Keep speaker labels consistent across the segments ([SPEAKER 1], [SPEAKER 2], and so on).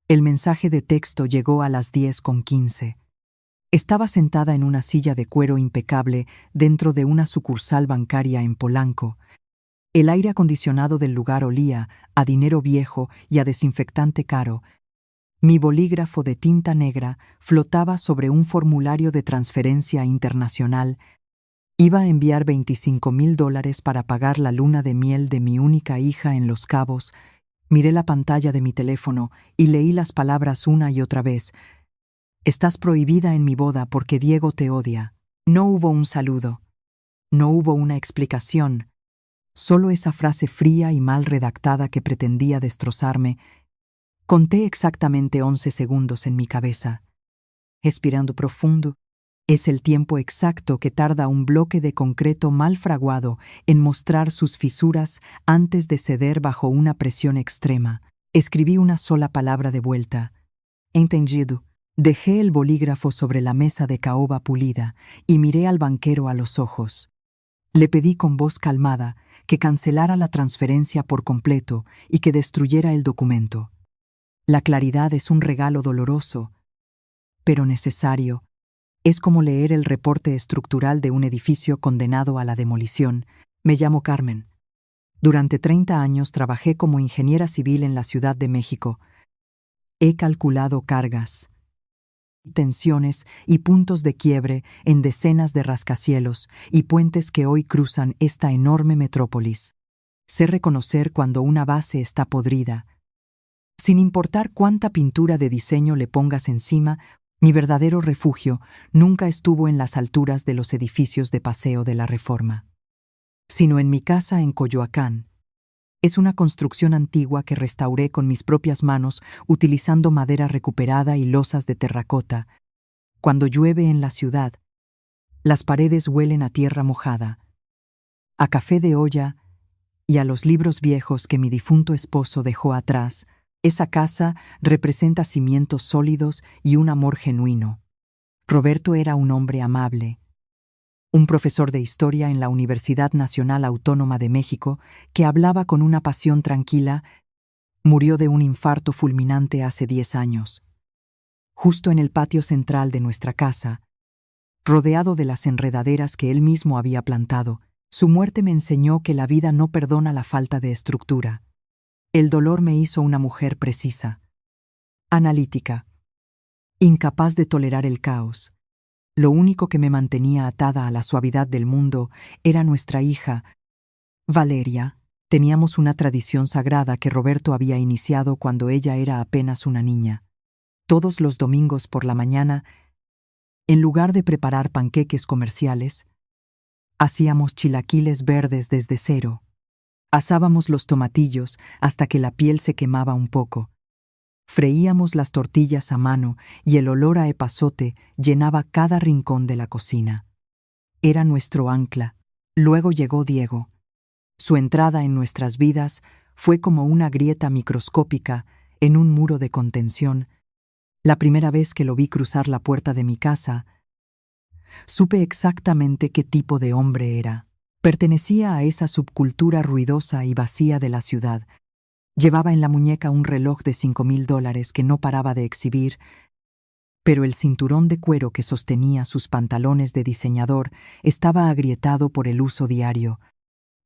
[SPEAKER 1] El mensaje de texto llegó a las 10:15. Estaba sentada en una silla de cuero impecable dentro de una sucursal bancaria en Polanco. El aire acondicionado del lugar olía a dinero viejo y a desinfectante caro. Mi bolígrafo de tinta negra flotaba sobre un formulario de transferencia internacional. Iba a enviar $25,000 para pagar la luna de miel de mi única hija en Los Cabos. Miré la pantalla de mi teléfono y leí las palabras una y otra vez. Estás prohibida en mi boda porque Diego te odia. No hubo un saludo. No hubo una explicación. Solo esa frase fría y mal redactada que pretendía destrozarme. Conté exactamente 11 segundos en mi cabeza. Respirando profundo, es el tiempo exacto que tarda un bloque de concreto mal fraguado en mostrar sus fisuras antes de ceder bajo una presión extrema. Escribí una sola palabra de vuelta. Entendido. Dejé el bolígrafo sobre la mesa de caoba pulida y miré al banquero a los ojos. Le pedí con voz calmada que cancelara la transferencia por completo y que destruyera el documento. La claridad es un regalo doloroso, pero necesario. Es como leer el reporte estructural de un edificio condenado a la demolición. Me llamo Carmen. Durante 30 años trabajé como ingeniera civil en la Ciudad de México. He calculado cargas, tensiones y puntos de quiebre en decenas de rascacielos y puentes que hoy cruzan esta enorme metrópolis. Sé reconocer cuando una base está podrida. Sin importar cuánta pintura de diseño le pongas encima, mi verdadero refugio nunca estuvo en las alturas de los edificios de Paseo de la Reforma, sino en mi casa en Coyoacán. Es una construcción antigua que restauré con mis propias manos utilizando madera recuperada y losas de terracota. Cuando llueve en la ciudad, las paredes huelen a tierra mojada, a café de olla y a los libros viejos que mi difunto esposo dejó atrás. Esa casa representa cimientos sólidos y un amor genuino. Roberto era un hombre amable, un profesor de historia en la Universidad Nacional Autónoma de México que hablaba con una pasión tranquila. Murió de un infarto fulminante hace 10 años. Justo en el patio central de nuestra casa, rodeado de las enredaderas que él mismo había plantado, su muerte me enseñó que la vida no perdona la falta de estructura. El dolor me hizo una mujer precisa, analítica, incapaz de tolerar el caos. Lo único que me mantenía atada a la suavidad del mundo era nuestra hija, Valeria. Teníamos una tradición sagrada que Roberto había iniciado cuando ella era apenas una niña. Todos los domingos por la mañana, en lugar de preparar panqueques comerciales, hacíamos chilaquiles verdes desde cero. Asábamos los tomatillos hasta que la piel se quemaba un poco. Freíamos las tortillas a mano y el olor a epazote llenaba cada rincón de la cocina. Era nuestro ancla. Luego llegó Diego. Su entrada en nuestras vidas fue como una grieta microscópica en un muro de contención. La primera vez que lo vi cruzar la puerta de mi casa, supe exactamente qué tipo de hombre era. Pertenecía a esa subcultura ruidosa y vacía de la ciudad. Llevaba en la muñeca un reloj de $5,000 que no paraba de exhibir, pero el cinturón de cuero que sostenía sus pantalones de diseñador estaba agrietado por el uso diario.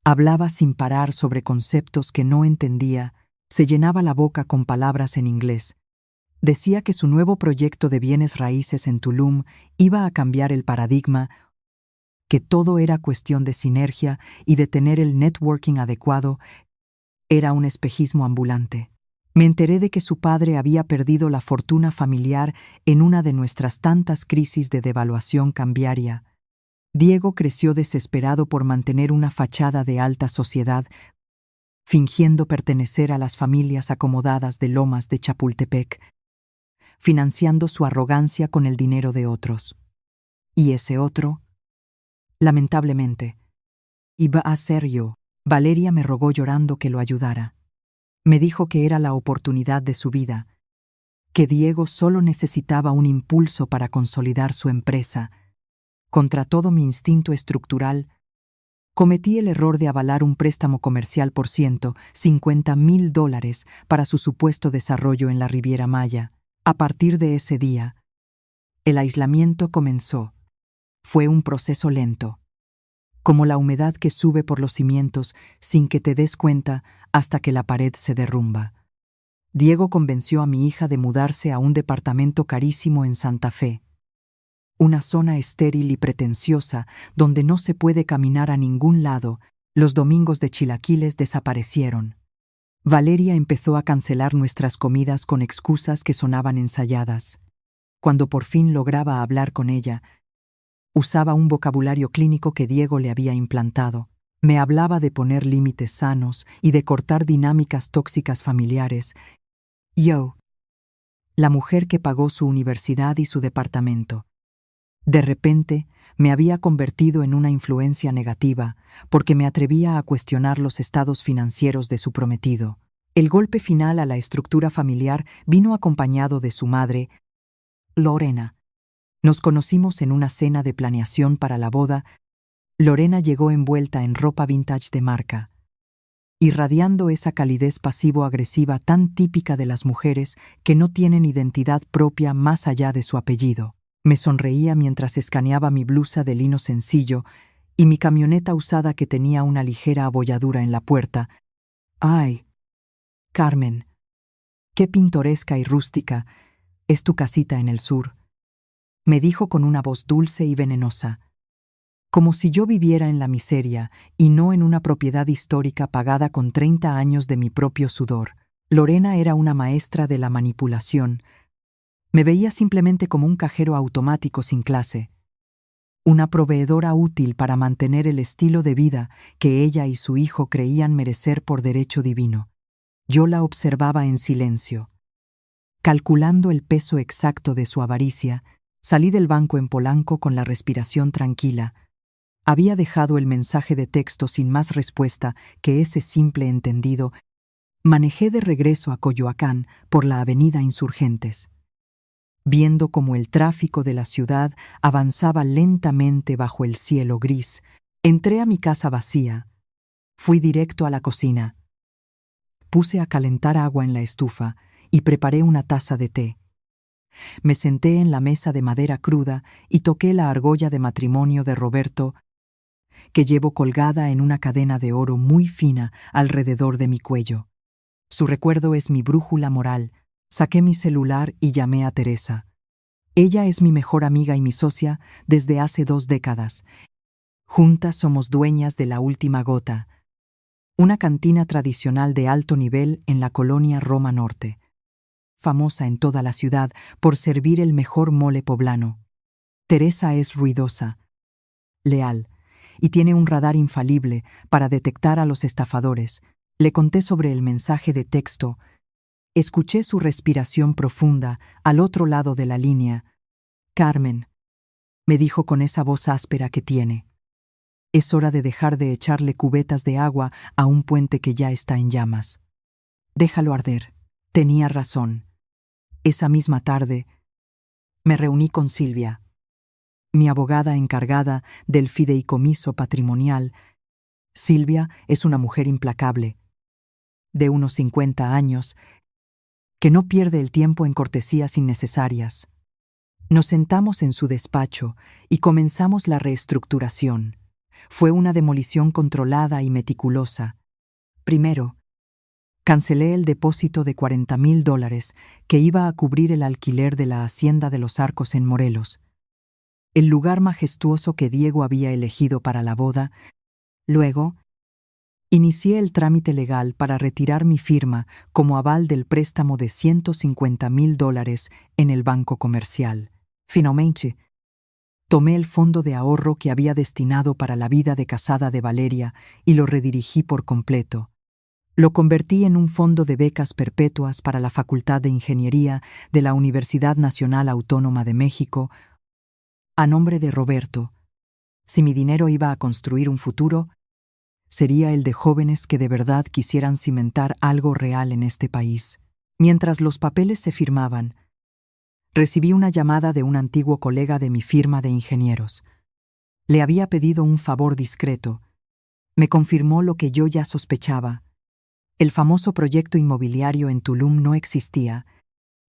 [SPEAKER 1] Hablaba sin parar sobre conceptos que no entendía, se llenaba la boca con palabras en inglés. Decía que su nuevo proyecto de bienes raíces en Tulum iba a cambiar el paradigma, que todo era cuestión de sinergia y de tener el networking adecuado. Era un espejismo ambulante. Me enteré de que su padre había perdido la fortuna familiar en una de nuestras tantas crisis de devaluación cambiaria. Diego creció desesperado por mantener una fachada de alta sociedad, fingiendo pertenecer a las familias acomodadas de Lomas de Chapultepec, financiando su arrogancia con el dinero de otros. Y ese otro, lamentablemente, iba a ser yo. Valeria me rogó llorando que lo ayudara. Me dijo que era la oportunidad de su vida, que Diego solo necesitaba un impulso para consolidar su empresa. Contra todo mi instinto estructural, Cometí el error de avalar un préstamo comercial por $150,000 para su supuesto desarrollo en la Riviera Maya. A partir de ese día, el aislamiento comenzó. Fue un proceso lento, como la humedad que sube por los cimientos sin que te des cuenta hasta que la pared se derrumba. Diego convenció a mi hija de mudarse a un departamento carísimo en Santa Fe, una zona estéril y pretenciosa donde no se puede caminar a ningún lado. Los domingos de chilaquiles desaparecieron. Valeria empezó a cancelar nuestras comidas con excusas que sonaban ensayadas. Cuando por fin lograba hablar con ella, usaba un vocabulario clínico que Diego le había implantado. Me hablaba de poner límites sanos y de cortar dinámicas tóxicas familiares. Yo, la mujer que pagó su universidad y su departamento. De repente, me había convertido en una influencia negativa porque me atrevía a cuestionar los estados financieros de su prometido. El golpe final a la estructura familiar vino acompañado de su madre, Lorena. Nos conocimos en una cena de planeación para la boda. Lorena llegó envuelta en ropa vintage de marca, irradiando esa calidez pasivo-agresiva tan típica de las mujeres que no tienen identidad propia más allá de su apellido. Me sonreía mientras escaneaba mi blusa de lino sencillo y mi camioneta usada que tenía una ligera abolladura en la puerta. ¡Ay, Carmen! ¡Qué pintoresca y rústica es tu casita en el sur!, me dijo con una voz dulce y venenosa, como si yo viviera en la miseria y no en una propiedad histórica pagada con 30 años de mi propio sudor. Lorena era una maestra de la manipulación. Me veía simplemente como un cajero automático sin clase, una proveedora útil para mantener el estilo de vida que ella y su hijo creían merecer por derecho divino. Yo la observaba en silencio. Calculando el peso exacto de su avaricia, salí del banco en Polanco con la respiración tranquila. Había dejado el mensaje de texto sin más respuesta que ese simple entendido. Manejé de regreso a Coyoacán por la avenida Insurgentes, viendo cómo el tráfico de la ciudad avanzaba lentamente bajo el cielo gris. Entré a mi casa vacía. Fui directo a la cocina. Puse a calentar agua en la estufa y preparé una taza de té. Me senté en la mesa de madera cruda y toqué la argolla de matrimonio de Roberto, que llevo colgada en una cadena de oro muy fina alrededor de mi cuello. Su recuerdo es mi brújula moral. Saqué mi celular y llamé a Teresa. Ella es mi mejor amiga y mi socia desde hace 2 décadas. Juntas somos dueñas de La Última Gota, una cantina tradicional de alto nivel en la colonia Roma Norte, famosa en toda la ciudad por servir el mejor mole poblano. Teresa es ruidosa, leal, y tiene un radar infalible para detectar a los estafadores. Le conté sobre el mensaje de texto. Escuché su respiración profunda al otro lado de la línea. Carmen, me dijo con esa voz áspera que tiene, es hora de dejar de echarle cubetas de agua a un puente que ya está en llamas. Déjalo arder. Tenía razón. Esa misma tarde, me reuní con Silvia, mi abogada encargada del fideicomiso patrimonial. Silvia es una mujer implacable, de unos 50 años, que no pierde el tiempo en cortesías innecesarias. Nos sentamos en su despacho y comenzamos la reestructuración. Fue una demolición controlada y meticulosa. Primero, cancelé el depósito de $40,000 que iba a cubrir el alquiler de la Hacienda de los Arcos en Morelos, el lugar majestuoso que Diego había elegido para la boda. Luego, inicié el trámite legal para retirar mi firma como aval del préstamo de $150,000 en el banco comercial. Finalmente, tomé el fondo de ahorro que había destinado para la vida de casada de Valeria y lo redirigí por completo. Lo convertí en un fondo de becas perpetuas para la Facultad de Ingeniería de la Universidad Nacional Autónoma de México, a nombre de Roberto. Si mi dinero iba a construir un futuro, sería el de jóvenes que de verdad quisieran cimentar algo real en este país. Mientras los papeles se firmaban, recibí una llamada de un antiguo colega de mi firma de ingenieros. Le había pedido un favor discreto, Me confirmó lo que yo ya sospechaba. El famoso proyecto inmobiliario en Tulum no existía.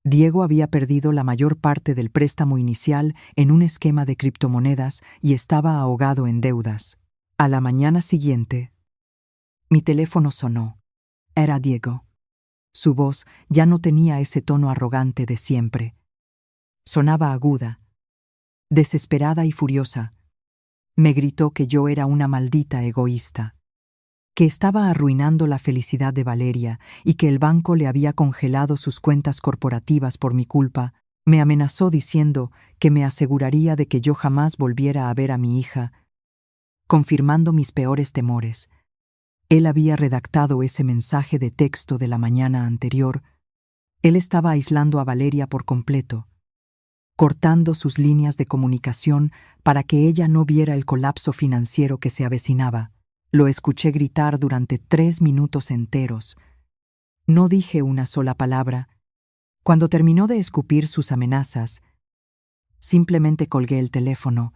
[SPEAKER 1] Diego había perdido la mayor parte del préstamo inicial en un esquema de criptomonedas y estaba ahogado en deudas. A la mañana siguiente, mi teléfono sonó. Era Diego. Su voz ya no tenía ese tono arrogante de siempre. Sonaba aguda, desesperada y furiosa. Me gritó que yo era una maldita egoísta, que estaba arruinando la felicidad de Valeria y que el banco le había congelado sus cuentas corporativas por mi culpa. Me amenazó diciendo que me aseguraría de que yo jamás volviera a ver a mi hija, confirmando mis peores temores. Él había redactado ese mensaje de texto de la mañana anterior. Él estaba aislando a Valeria por completo, cortando sus líneas de comunicación para que ella no viera el colapso financiero que se avecinaba. Lo escuché gritar durante 3 minutos enteros. No dije una sola palabra. Cuando terminó de escupir sus amenazas, simplemente colgué el teléfono.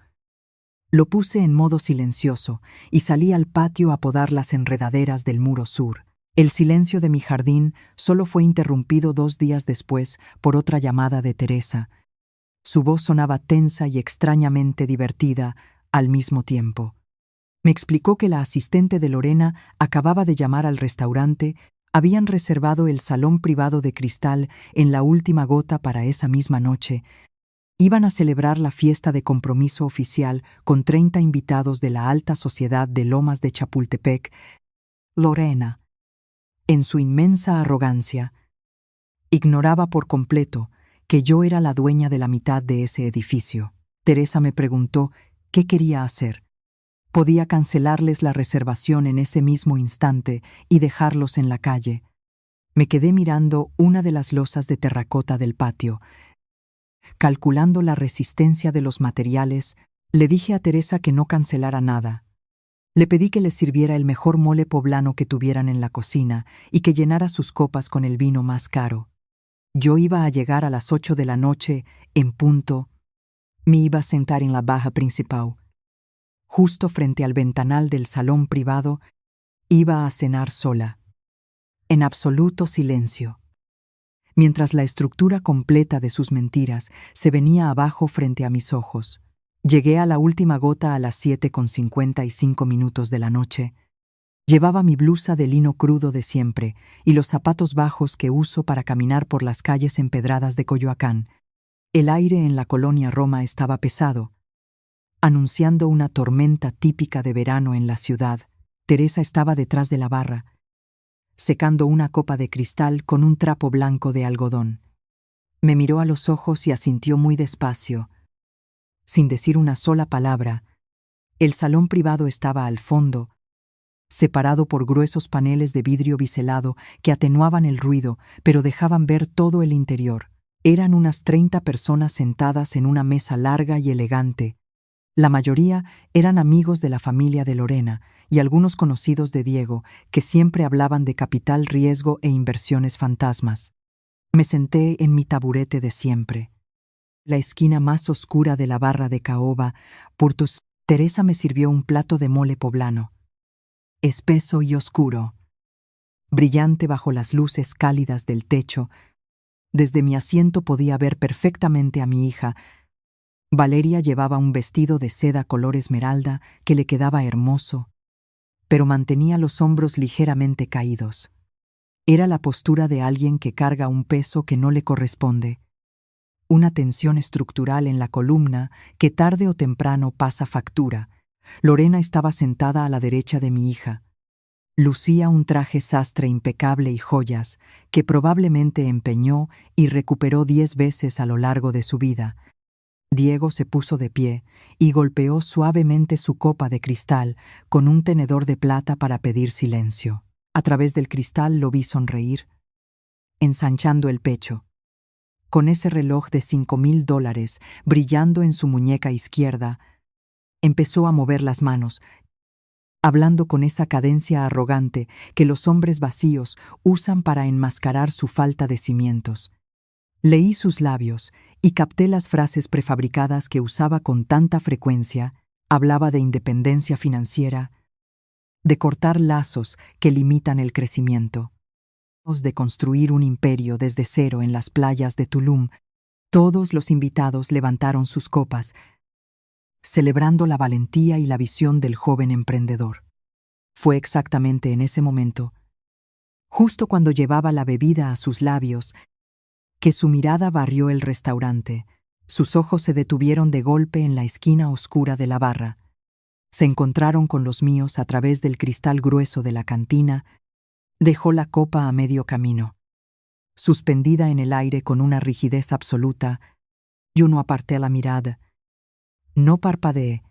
[SPEAKER 1] Lo puse en modo silencioso y salí al patio a podar las enredaderas del muro sur. El silencio de mi jardín solo fue interrumpido 2 días después por otra llamada de Teresa. Su voz sonaba tensa y extrañamente divertida al mismo tiempo. Me explicó que la asistente de Lorena acababa de llamar al restaurante, habían reservado el salón privado de cristal en La Última Gota para esa misma noche. Iban a celebrar la fiesta de compromiso oficial con 30 invitados de la alta sociedad de Lomas de Chapultepec. Lorena, en su inmensa arrogancia, ignoraba por completo que yo era la dueña de la mitad de ese edificio. Teresa me preguntó qué quería hacer. Podía cancelarles la reservación en ese mismo instante y dejarlos en la calle. Me quedé mirando una de las losas de terracota del patio. Calculando la resistencia de los materiales, le dije a Teresa que no cancelara nada. Le pedí que les sirviera el mejor mole poblano que tuvieran en la cocina y que llenara sus copas con el vino más caro. Yo iba a llegar a las 8 de la noche, en punto. Me iba a sentar en la baja principal. Justo frente al ventanal del salón privado, iba a cenar sola, en absoluto silencio, mientras la estructura completa de sus mentiras se venía abajo frente a mis ojos. Llegué a La Última Gota a las 7:55 de la noche. Llevaba mi blusa de lino crudo de siempre y los zapatos bajos que uso para caminar por las calles empedradas de Coyoacán. El aire en la colonia Roma estaba pesado, anunciando una tormenta típica de verano en la ciudad. Teresa estaba detrás de la barra, secando una copa de cristal con un trapo blanco de algodón. Me miró a los ojos y asintió muy despacio. Sin decir una sola palabra, el salón privado estaba al fondo, separado por gruesos paneles de vidrio biselado que atenuaban el ruido, pero dejaban ver todo el interior. Eran unas 30 personas sentadas en una mesa larga y elegante. La mayoría eran amigos de la familia de Lorena y algunos conocidos de Diego, que siempre hablaban de capital riesgo e inversiones fantasmas. Me senté en mi taburete de siempre, la esquina más oscura de la barra de caoba. Teresa me sirvió un plato de mole poblano, espeso y oscuro, brillante bajo las luces cálidas del techo. Desde mi asiento podía ver perfectamente a mi hija. Valeria llevaba un vestido de seda color esmeralda que le quedaba hermoso, pero mantenía los hombros ligeramente caídos. Era la postura de alguien que carga un peso que no le corresponde, una tensión estructural en la columna que tarde o temprano pasa factura. Lorena estaba sentada a la derecha de mi hija. Lucía un traje sastre impecable y joyas que probablemente empeñó y recuperó 10 veces a lo largo de su vida. Diego se puso de pie y golpeó suavemente su copa de cristal con un tenedor de plata para pedir silencio. A través del cristal lo vi sonreír, ensanchando el pecho, con ese reloj de $5,000 brillando en su muñeca izquierda. Empezó a mover las manos, hablando con esa cadencia arrogante que los hombres vacíos usan para enmascarar su falta de cimientos. Leí sus labios y capté las frases prefabricadas que usaba con tanta frecuencia. Hablaba de independencia financiera, de cortar lazos que limitan el crecimiento, de construir un imperio desde cero en las playas de Tulum. Todos los invitados levantaron sus copas, celebrando la valentía y la visión del joven emprendedor. Fue exactamente en ese momento, justo cuando llevaba la bebida a sus labios, que su mirada barrió el restaurante. Sus ojos se detuvieron de golpe en la esquina oscura de la barra. Se encontraron con los míos a través del cristal grueso de la cantina. Dejó la copa a medio camino. Suspendida en el aire con una rigidez absoluta, yo no aparté la mirada. No parpadeé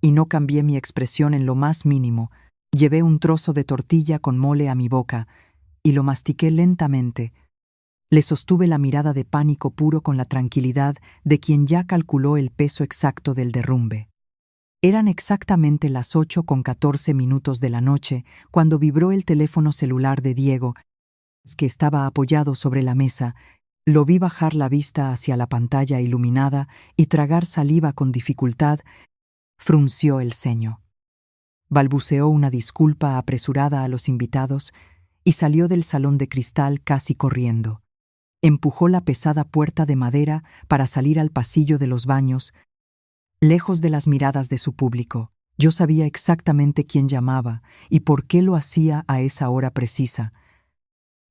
[SPEAKER 1] y no cambié mi expresión en lo más mínimo. Llevé un trozo de tortilla con mole a mi boca y lo mastiqué lentamente. Le sostuve la mirada de pánico puro con la tranquilidad de quien ya calculó el peso exacto del derrumbe. Eran exactamente las 8:14 de la noche cuando vibró el teléfono celular de Diego, que estaba apoyado sobre la mesa. Lo vi bajar la vista hacia la pantalla iluminada y tragar saliva con dificultad. Frunció el ceño. Balbuceó una disculpa apresurada a los invitados y salió del salón de cristal casi corriendo. Empujó la pesada puerta de madera para salir al pasillo de los baños, lejos de las miradas de su público. Yo sabía exactamente quién llamaba y por qué lo hacía a esa hora precisa.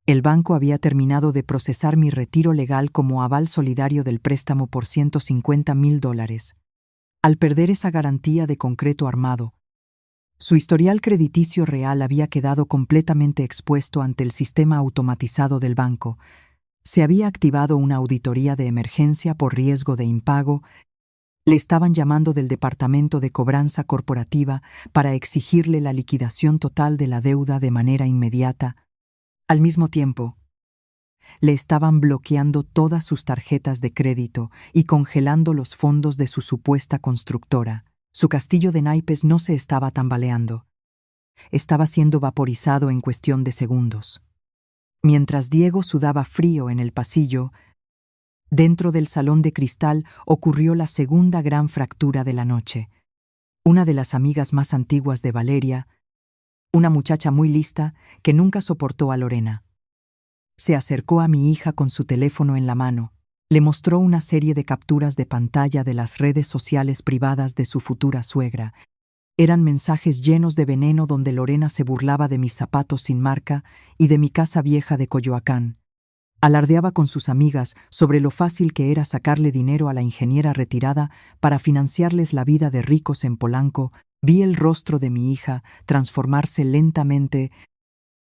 [SPEAKER 1] El banco había terminado de procesar mi retiro legal como aval solidario del préstamo por $150,000. Al perder esa garantía de concreto armado, su historial crediticio real había quedado completamente expuesto ante el sistema automatizado del banco. Se había activado una auditoría de emergencia por riesgo de impago. Le estaban llamando del Departamento de Cobranza Corporativa para exigirle la liquidación total de la deuda de manera inmediata. Al mismo tiempo, le estaban bloqueando todas sus tarjetas de crédito y congelando los fondos de su supuesta constructora. Su castillo de naipes no se estaba tambaleando. Estaba siendo vaporizado en cuestión de segundos. Mientras Diego sudaba frío en el pasillo, dentro del salón de cristal ocurrió la segunda gran fractura de la noche. Una de las amigas más antiguas de Valeria, una muchacha muy lista que nunca soportó a Lorena, se acercó a mi hija con su teléfono en la mano. Le mostró una serie de capturas de pantalla de las redes sociales privadas de su futura suegra. Eran mensajes llenos de veneno donde Lorena se burlaba de mis zapatos sin marca y de mi casa vieja de Coyoacán. Alardeaba con sus amigas sobre lo fácil que era sacarle dinero a la ingeniera retirada para financiarles la vida de ricos en Polanco. Vi el rostro de mi hija transformarse lentamente,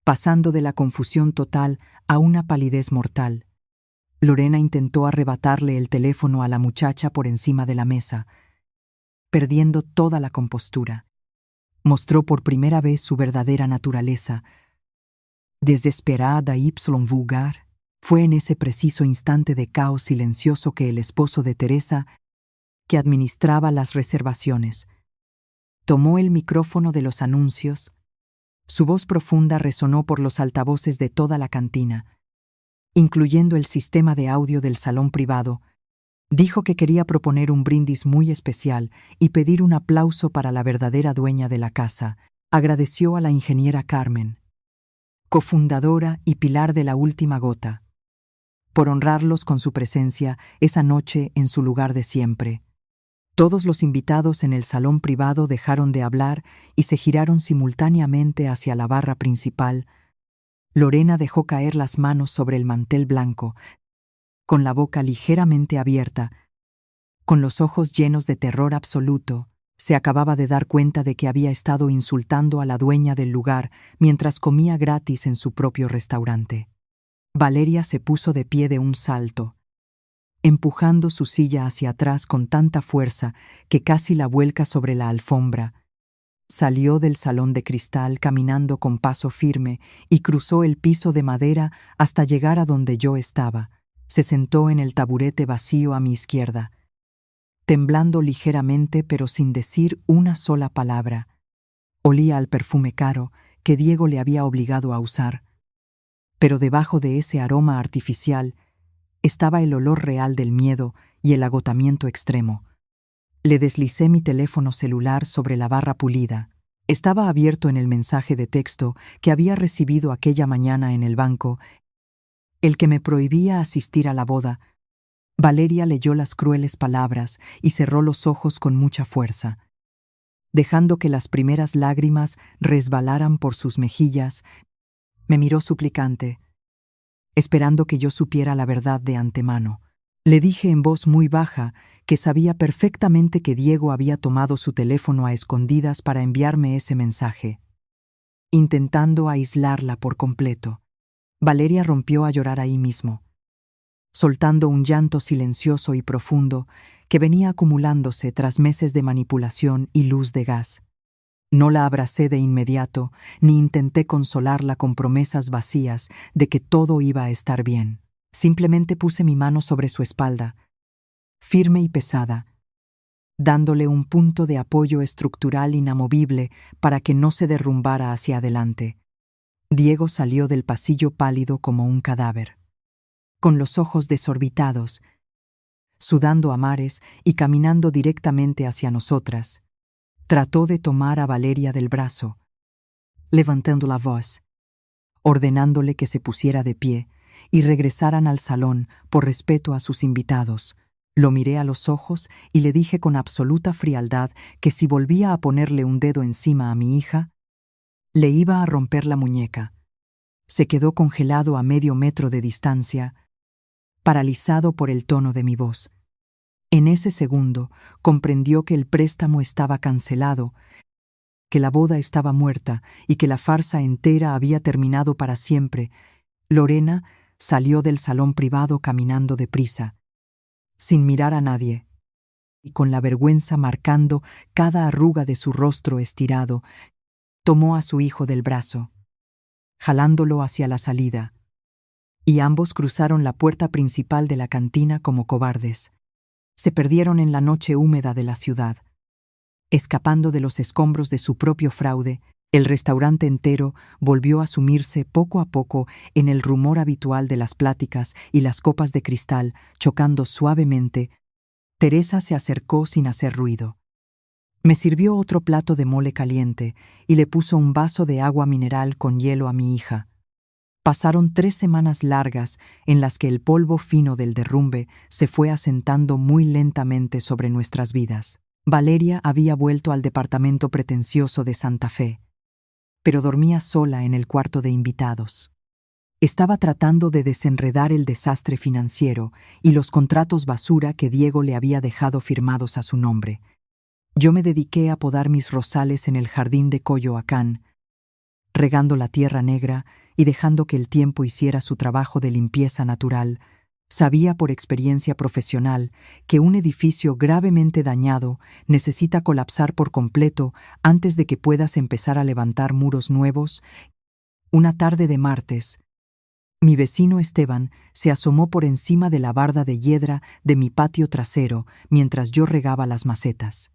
[SPEAKER 1] pasando de la confusión total a una palidez mortal. Lorena intentó arrebatarle el teléfono a la muchacha por encima de la mesa, perdiendo toda la compostura. Mostró por primera vez su verdadera naturaleza. Desesperada y vulgar, fue en ese preciso instante de caos silencioso que el esposo de Teresa, que administraba las reservaciones, tomó el micrófono de los anuncios. Su voz profunda resonó por los altavoces de toda la cantina, incluyendo el sistema de audio del salón privado. Dijo que quería proponer un brindis muy especial y pedir un aplauso para la verdadera dueña de la casa. Agradeció a la ingeniera Carmen, cofundadora y pilar de La Última Gota, por honrarlos con su presencia esa noche en su lugar de siempre. Todos los invitados en el salón privado dejaron de hablar y se giraron simultáneamente hacia la barra principal. Lorena dejó caer las manos sobre el mantel blanco, con la boca ligeramente abierta, con los ojos llenos de terror absoluto. Se acababa de dar cuenta de que había estado insultando a la dueña del lugar mientras comía gratis en su propio restaurante. Valeria se puso de pie de un salto, empujando su silla hacia atrás con tanta fuerza que casi la vuelca sobre la alfombra. Salió del salón de cristal caminando con paso firme y cruzó el piso de madera hasta llegar a donde yo estaba. Se sentó en el taburete vacío a mi izquierda, temblando ligeramente pero sin decir una sola palabra. Olía al perfume caro que Diego le había obligado a usar, pero debajo de ese aroma artificial estaba el olor real del miedo y el agotamiento extremo. Le deslicé mi teléfono celular sobre la barra pulida. Estaba abierto en el mensaje de texto que había recibido aquella mañana en el banco, el que me prohibía asistir a la boda. Valeria leyó las crueles palabras y cerró los ojos con mucha fuerza. Dejando que las primeras lágrimas resbalaran por sus mejillas, me miró suplicante, esperando que yo supiera la verdad de antemano. Le dije en voz muy baja que sabía perfectamente que Diego había tomado su teléfono a escondidas para enviarme ese mensaje, intentando aislarla por completo. Valeria rompió a llorar ahí mismo, soltando un llanto silencioso y profundo que venía acumulándose tras meses de manipulación y luz de gas. No la abracé de inmediato, ni intenté consolarla con promesas vacías de que todo iba a estar bien. Simplemente puse mi mano sobre su espalda, firme y pesada, dándole un punto de apoyo estructural inamovible para que no se derrumbara hacia adelante. Diego salió del pasillo pálido como un cadáver, con los ojos desorbitados, sudando a mares y caminando directamente hacia nosotras. Trató de tomar a Valeria del brazo, levantando la voz, ordenándole que se pusiera de pie y regresaran al salón por respeto a sus invitados. Lo miré a los ojos y le dije con absoluta frialdad que si volvía a ponerle un dedo encima a mi hija, le iba a romper la muñeca. Se quedó congelado a medio metro de distancia, paralizado por el tono de mi voz. En ese segundo comprendió que el préstamo estaba cancelado, que la boda estaba muerta y que la farsa entera había terminado para siempre. Lorena salió del salón privado caminando deprisa, sin mirar a nadie, y con la vergüenza marcando cada arruga de su rostro estirado, tomó a su hijo del brazo, jalándolo hacia la salida, y ambos cruzaron la puerta principal de la cantina como cobardes. Se perdieron en la noche húmeda de la ciudad. Escapando de los escombros de su propio fraude, el restaurante entero volvió a sumirse poco a poco en el rumor habitual de las pláticas y las copas de cristal chocando suavemente. Teresa se acercó sin hacer ruido. Me sirvió otro plato de mole caliente y le puso un vaso de agua mineral con hielo a mi hija. Pasaron 3 semanas largas en las que el polvo fino del derrumbe se fue asentando muy lentamente sobre nuestras vidas. Valeria había vuelto al departamento pretencioso de Santa Fe, pero dormía sola en el cuarto de invitados. Estaba tratando de desenredar el desastre financiero y los contratos basura que Diego le había dejado firmados a su nombre. Yo me dediqué a podar mis rosales en el jardín de Coyoacán, regando la tierra negra y dejando que el tiempo hiciera su trabajo de limpieza natural. Sabía por experiencia profesional que un edificio gravemente dañado necesita colapsar por completo antes de que puedas empezar a levantar muros nuevos. Una tarde de martes, mi vecino Esteban se asomó por encima de la barda de hiedra de mi patio trasero mientras yo regaba las macetas.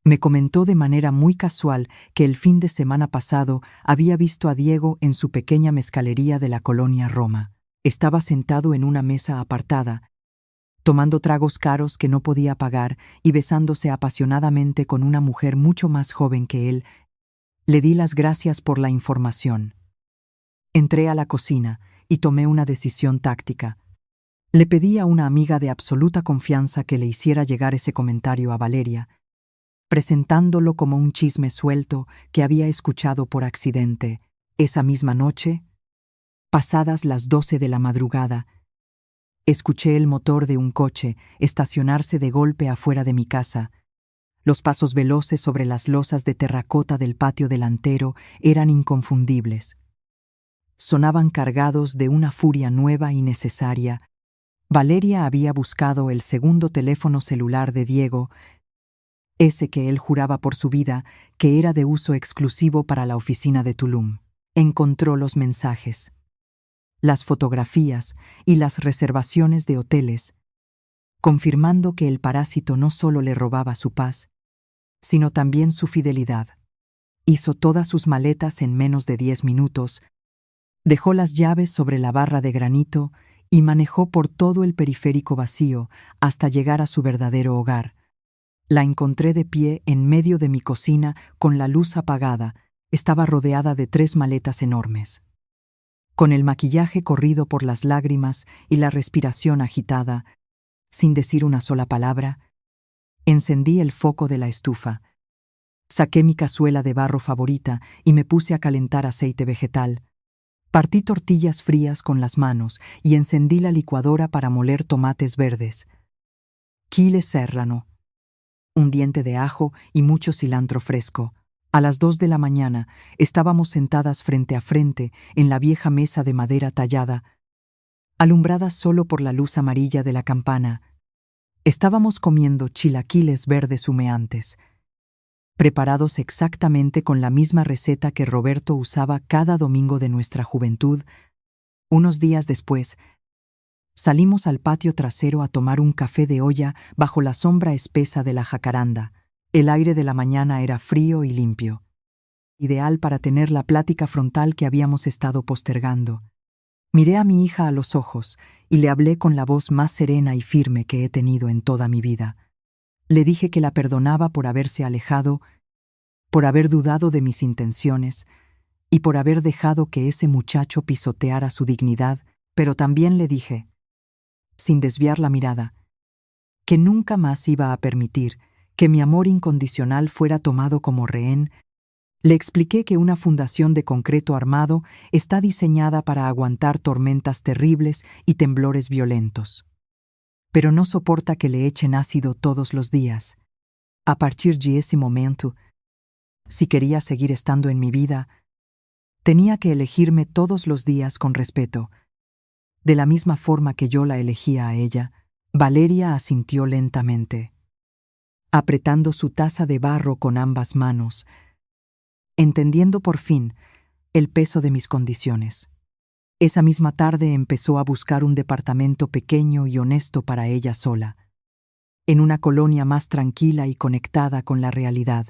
[SPEAKER 1] Me comentó de manera muy casual que el fin de semana pasado había visto a Diego en su pequeña mezcalería de la colonia Roma. Estaba sentado en una mesa apartada, tomando tragos caros que no podía pagar y besándose apasionadamente con una mujer mucho más joven que él. Le di las gracias por la información. Entré a la cocina y tomé una decisión táctica. Le pedí a una amiga de absoluta confianza que le hiciera llegar ese comentario a Valeria, presentándolo como un chisme suelto que había escuchado por accidente. Esa misma noche, pasadas las 12 de la madrugada, escuché el motor de un coche estacionarse de golpe afuera de mi casa. Los pasos veloces sobre las losas de terracota del patio delantero eran inconfundibles. Sonaban cargados de una furia nueva y necesaria. Valeria había buscado el segundo teléfono celular de Diego, ese que él juraba por su vida que era de uso exclusivo para la oficina de Tulum. Encontró los mensajes, las fotografías y las reservaciones de hoteles, confirmando que el parásito no solo le robaba su paz, sino también su fidelidad. Hizo todas sus maletas en menos de 10 minutos, dejó las llaves sobre la barra de granito y manejó por todo el periférico vacío hasta llegar a su verdadero hogar, La encontré de pie en medio de mi cocina con la luz apagada. Estaba rodeada de 3 maletas enormes. Con el maquillaje corrido por las lágrimas y la respiración agitada, sin decir una sola palabra, encendí el foco de la estufa. Saqué mi cazuela de barro favorita y me puse a calentar aceite vegetal. Partí tortillas frías con las manos y encendí la licuadora para moler tomates verdes, chile serrano, un diente de ajo y mucho cilantro fresco. A las 2 de la mañana estábamos sentadas frente a frente en la vieja mesa de madera tallada, alumbrada solo por la luz amarilla de la campana. Estábamos comiendo chilaquiles verdes humeantes, preparados exactamente con la misma receta que Roberto usaba cada domingo de nuestra juventud. Unos días después, salimos al patio trasero a tomar un café de olla bajo la sombra espesa de la jacaranda. El aire de la mañana era frío y limpio, ideal para tener la plática frontal que habíamos estado postergando. Miré a mi hija a los ojos y le hablé con la voz más serena y firme que he tenido en toda mi vida. Le dije que la perdonaba por haberse alejado, por haber dudado de mis intenciones y por haber dejado que ese muchacho pisoteara su dignidad, pero también le dije, sin desviar la mirada, que nunca más iba a permitir que mi amor incondicional fuera tomado como rehén. Le expliqué que una fundación de concreto armado está diseñada para aguantar tormentas terribles y temblores violentos, pero no soporta que le echen ácido todos los días. A partir de ese momento, si quería seguir estando en mi vida, tenía que elegirme todos los días con respeto, de la misma forma que yo la elegía a ella. Valeria asintió lentamente, apretando su taza de barro con ambas manos, entendiendo por fin el peso de mis condiciones. Esa misma tarde empezó a buscar un departamento pequeño y honesto para ella sola, en una colonia más tranquila y conectada con la realidad.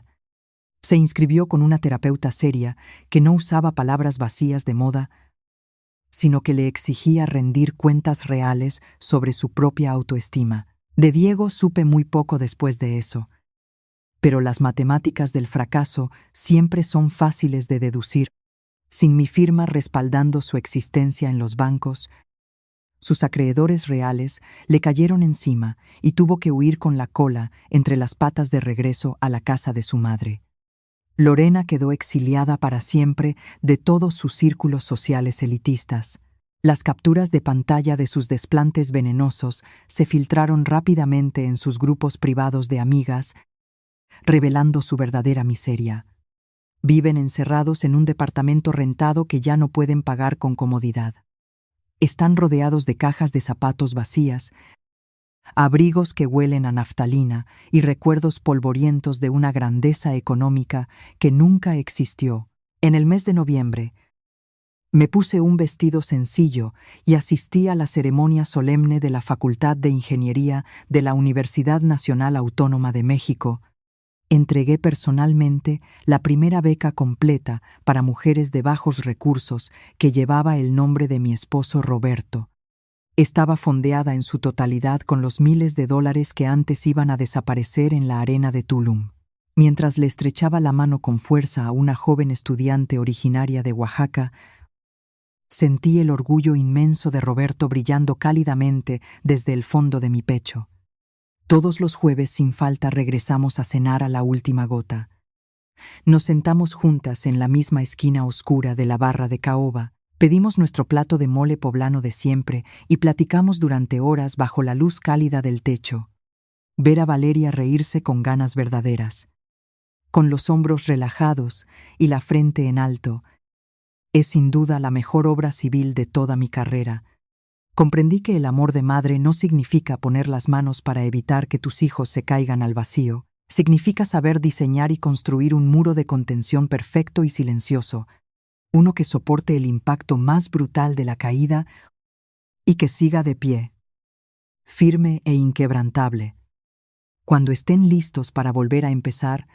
[SPEAKER 1] Se inscribió con una terapeuta seria que no usaba palabras vacías de moda, sino que le exigía rendir cuentas reales sobre su propia autoestima. De Diego supe muy poco después de eso, pero las matemáticas del fracaso siempre son fáciles de deducir. Sin mi firma respaldando su existencia en los bancos, sus acreedores reales le cayeron encima y tuvo que huir con la cola entre las patas de regreso a la casa de su madre. Lorena quedó exiliada para siempre de todos sus círculos sociales elitistas. Las capturas de pantalla de sus desplantes venenosos se filtraron rápidamente en sus grupos privados de amigas, revelando su verdadera miseria. Viven encerrados en un departamento rentado que ya no pueden pagar con comodidad. Están rodeados de cajas de zapatos vacías, abrigos que huelen a naftalina y recuerdos polvorientos de una grandeza económica que nunca existió. En el mes de noviembre, me puse un vestido sencillo y asistí a la ceremonia solemne de la Facultad de Ingeniería de la Universidad Nacional Autónoma de México. Entregué personalmente la primera beca completa para mujeres de bajos recursos que llevaba el nombre de mi esposo Roberto. Estaba fondeada en su totalidad con los miles de dólares que antes iban a desaparecer en la arena de Tulum. Mientras le estrechaba la mano con fuerza a una joven estudiante originaria de Oaxaca, sentí el orgullo inmenso de Roberto brillando cálidamente desde el fondo de mi pecho. Todos los jueves sin falta regresamos a cenar a la última gota. Nos sentamos juntas en la misma esquina oscura de la barra de caoba, pedimos nuestro plato de mole poblano de siempre y platicamos durante horas bajo la luz cálida del techo. Ver a Valeria reírse con ganas verdaderas, con los hombros relajados y la frente en alto, es sin duda la mejor obra civil de toda mi carrera. Comprendí que el amor de madre no significa poner las manos para evitar que tus hijos se caigan al vacío, significa saber diseñar y construir un muro de contención perfecto y silencioso, uno que soporte el impacto más brutal de la caída y que siga de pie, firme e inquebrantable. Cuando estén listos para volver a empezar,